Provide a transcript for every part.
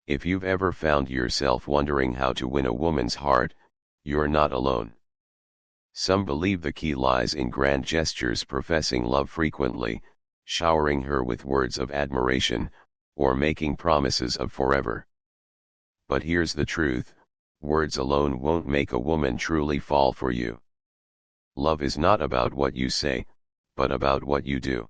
If you've ever found yourself wondering how to win a woman's heart, you're not alone. Some believe the key lies in grand gestures, professing love frequently, showering her with words of admiration, or making promises of forever. But here's the truth: words alone won't make a woman truly fall for you. Love is not about what you say, but about what you do.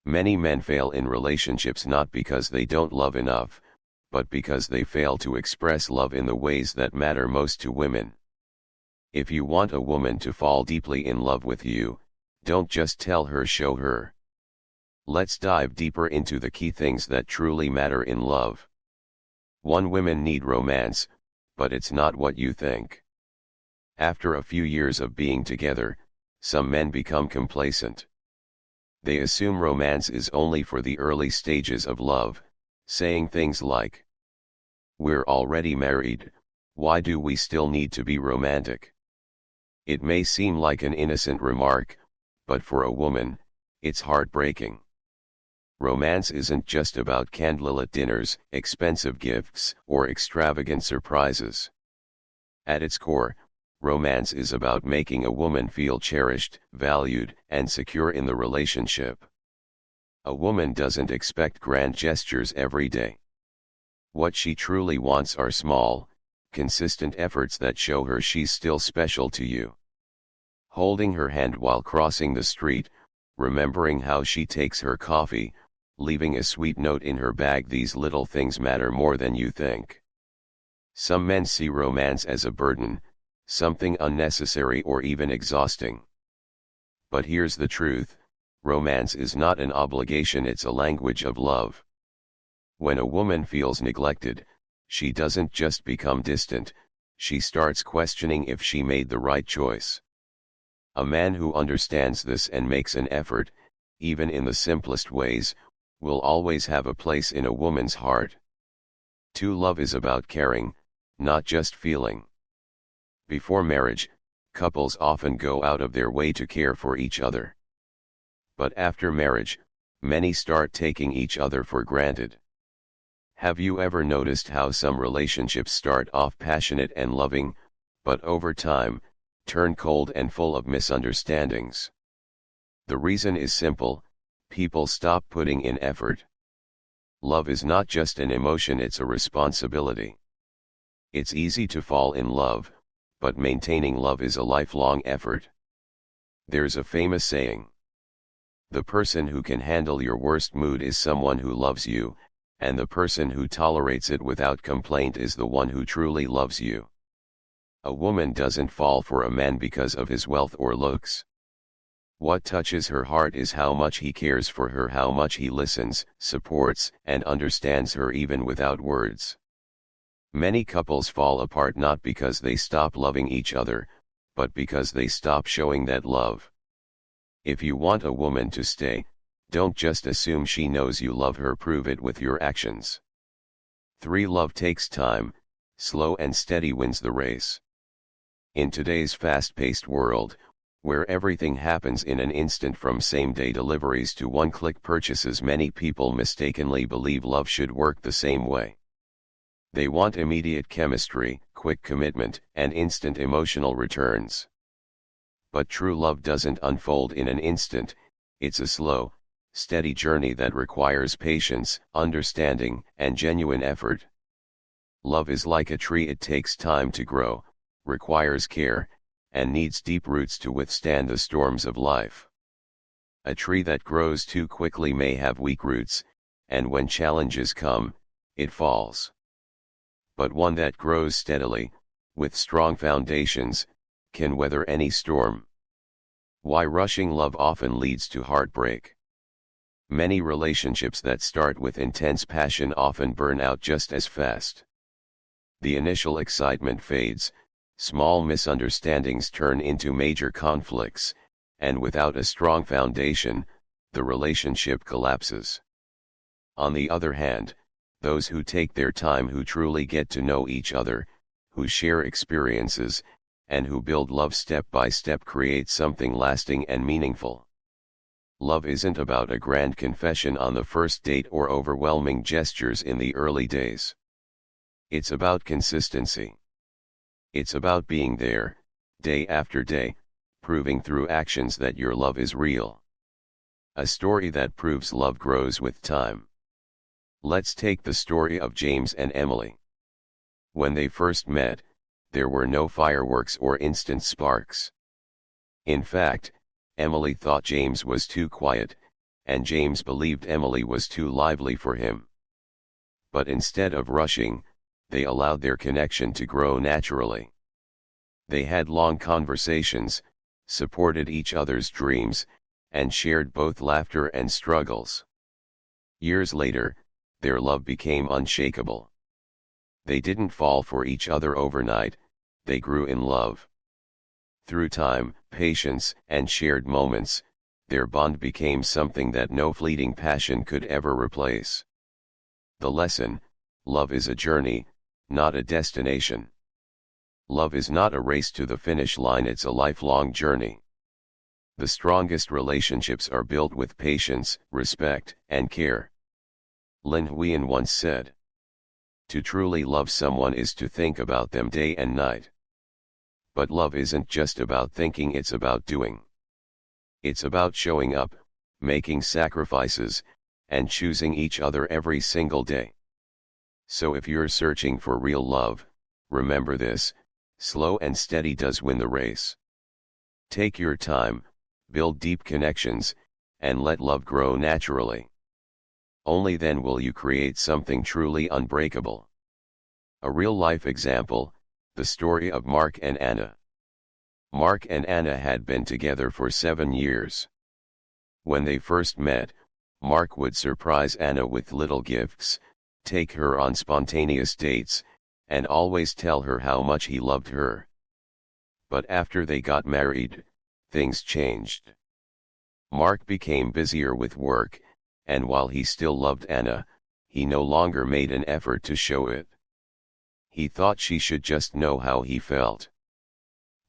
Many men fail in relationships not because they don't love enough, but because they fail to express love in the ways that matter most to women. If you want a woman to fall deeply in love with you, don't just tell her, show her. Let's dive deeper into the key things that truly matter in love. 1. Women need romance, but it's not what you think. After a few years of being together, some men become complacent. They assume romance is only for the early stages of love, saying things like, "We're already married, why do we still need to be romantic?" It may seem like an innocent remark, but for a woman, it's heartbreaking. Romance isn't just about candlelit dinners, expensive gifts, or extravagant surprises. At its core, romance is about making a woman feel cherished, valued, and secure in the relationship. A woman doesn't expect grand gestures every day. What she truly wants are small, consistent efforts that show her she's still special to you. Holding her hand while crossing the street, remembering how she takes her coffee, leaving a sweet note in her bag. These little things matter more than you think. Some men see romance as a burden, something unnecessary or even exhausting. But here's the truth: romance is not an obligation, it's a language of love. When a woman feels neglected, she doesn't just become distant, she starts questioning if she made the right choice. A man who understands this and makes an effort, even in the simplest ways, will always have a place in a woman's heart. 2. Love is about caring, not just feeling. Before marriage, couples often go out of their way to care for each other. But after marriage, many start taking each other for granted. Have you ever noticed how some relationships start off passionate and loving, but over time, turn cold and full of misunderstandings? The reason is simple: people stop putting in effort. Love is not just an emotion, it's a responsibility. It's easy to fall in love, but maintaining love is a lifelong effort. There's a famous saying: the person who can handle your worst mood is someone who loves you, and the person who tolerates it without complaint is the one who truly loves you. A woman doesn't fall for a man because of his wealth or looks. What touches her heart is how much he cares for her, how much he listens, supports, and understands her even without words. Many couples fall apart not because they stop loving each other, but because they stop showing that love. If you want a woman to stay, don't just assume she knows you love her, prove it with your actions. 3. Love takes time, slow and steady wins the race. In today's fast-paced world, where everything happens in an instant from same-day deliveries to one-click purchases, many people mistakenly believe love should work the same way. They want immediate chemistry, quick commitment, and instant emotional returns. But true love doesn't unfold in an instant, it's a slow, steady journey that requires patience, understanding, and genuine effort. Love is like a tree, it takes time to grow, requires care, and needs deep roots to withstand the storms of life. A tree that grows too quickly may have weak roots, and when challenges come, it falls. But one that grows steadily, with strong foundations, can weather any storm. Why rushing love often leads to heartbreak. Many relationships that start with intense passion often burn out just as fast. The initial excitement fades, small misunderstandings turn into major conflicts, and without a strong foundation, the relationship collapses. On the other hand, those who take their time, who truly get to know each other, who share experiences, and who build love step by step, create something lasting and meaningful. Love isn't about a grand confession on the first date or overwhelming gestures in the early days. It's about consistency. It's about being there, day after day, proving through actions that your love is real. A story that proves love grows with time. Let's take the story of James and Emily. When they first met, there were no fireworks or instant sparks. In fact, Emily thought James was too quiet, and James believed Emily was too lively for him. But instead of rushing, they allowed their connection to grow naturally. They had long conversations, supported each other's dreams, and shared both laughter and struggles. Years later, their love became unshakable. They didn't fall for each other overnight, they grew in love. Through time, patience, and shared moments, their bond became something that no fleeting passion could ever replace. The lesson: love is a journey, not a destination. Love is not a race to the finish line, it's a lifelong journey. The strongest relationships are built with patience, respect, and care. Lin Huiyan once said, "To truly love someone is to think about them day and night." But love isn't just about thinking, it's about doing. It's about showing up, making sacrifices, and choosing each other every single day. So if you're searching for real love, remember this: slow and steady does win the race. Take your time, build deep connections, and let love grow naturally. Only then will you create something truly unbreakable. A real-life example: the story of Mark and Anna. Mark and Anna had been together for 7 years. When they first met, Mark would surprise Anna with little gifts, take her on spontaneous dates, and always tell her how much he loved her. But after they got married, things changed. Mark became busier with work, and while he still loved Anna, he no longer made an effort to show it. He thought she should just know how he felt.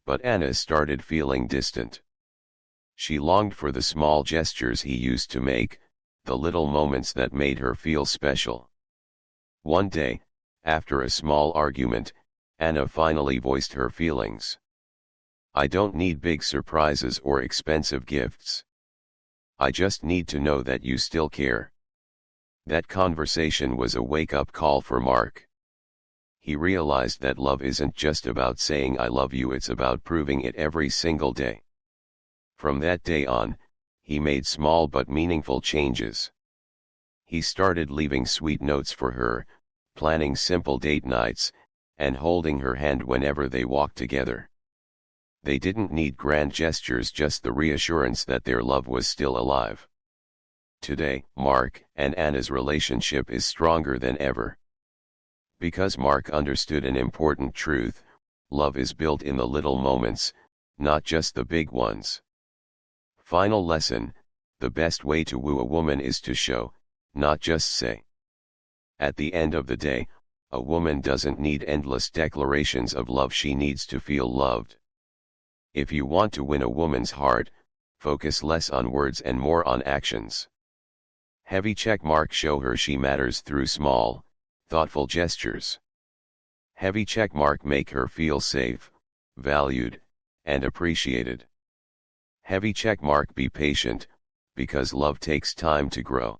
But Anna started feeling distant. She longed for the small gestures he used to make, the little moments that made her feel special. One day, after a small argument, Anna finally voiced her feelings. "I don't need big surprises or expensive gifts. I just need to know that you still care." That conversation was a wake-up call for Mark. He realized that love isn't just about saying "I love you," it's about proving it every single day. From that day on, he made small but meaningful changes. He started leaving sweet notes for her, planning simple date nights, and holding her hand whenever they walked together. They didn't need grand gestures, just the reassurance that their love was still alive. Today, Mark and Anna's relationship is stronger than ever. Because Mark understood an important truth: love is built in the little moments, not just the big ones. Final lesson: the best way to woo a woman is to show, not just say. At the end of the day, a woman doesn't need endless declarations of love, she needs to feel loved. If you want to win a woman's heart, focus less on words and more on actions. Heavy check mark: show her she matters through small, thoughtful gestures. Heavy check mark: make her feel safe, valued, and appreciated. Heavy check mark: be patient, because love takes time to grow.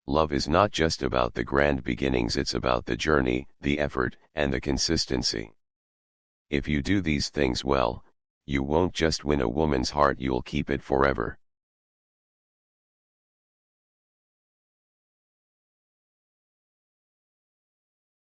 Love is not just about the grand beginnings, it's about the journey, the effort, and the consistency. If you do these things well, you won't just win a woman's heart, you'll keep it forever.